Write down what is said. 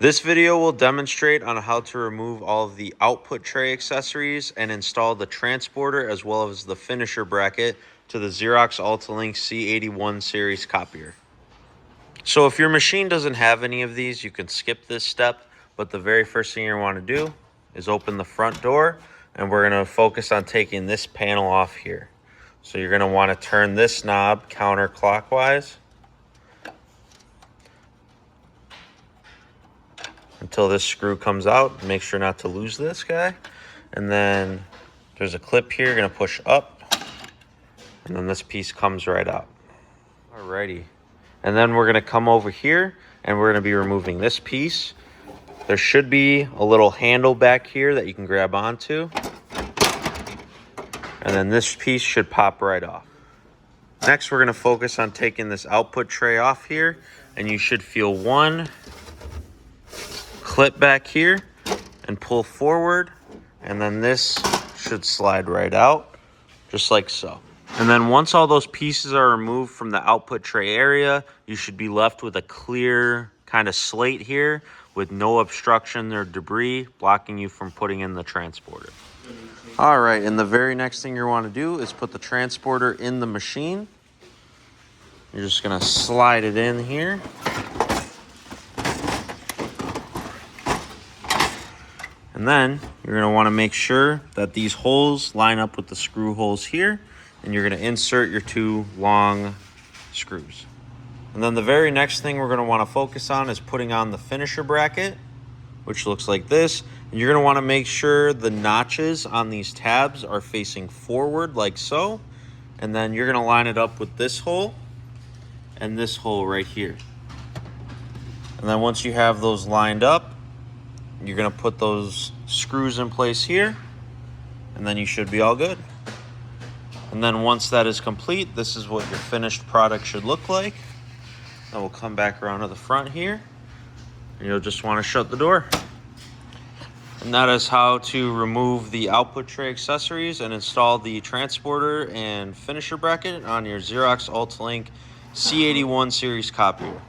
This video will demonstrate on how to remove all of the output tray accessories and install the transporter as well as the finisher bracket to the Xerox C81xx series copier. So if your machine doesn't have any of these, you can skip this step, but the very first thing you want to do is open the front door, and we're going to focus on taking this panel off here. So you're going to want to turn this knob counterclockwise until this screw comes out. Make sure not to lose this guy. And then there's a clip here, you're gonna push up, and then this piece comes right out. Alrighty. And then we're gonna come over here and we're gonna be removing this piece. There should be a little handle back here that you can grab onto. And then this piece should pop right off. Next, we're gonna focus on taking this output tray off here, and you should feel one clip back here and pull forward, and then this should slide right out just like so. And then once all those pieces are removed from the output tray area, you should be left with a clear kind of slate here with no obstruction or debris blocking you from putting in the transporter. All right, and the very next thing you want to do is put the transporter in the machine. You're just gonna slide it in here. And then you're going to want to make sure that these holes line up with the screw holes here, and you're going to insert your two long screws. And then the very next thing we're going to want to focus on is putting on the finisher bracket, which looks like this. And you're going to want to make sure the notches on these tabs are facing forward like so. And then you're going to line it up with this hole and this hole right here. And then once you have those lined up, you're going to put those screws in place here, and then you should be all good. And then once that is complete, this is what your finished product should look like. Then we'll come back around to the front here, and you'll just want to shut the door. And that is how to remove the output tray accessories and install the transporter and finisher bracket on your Xerox C81xx series copier.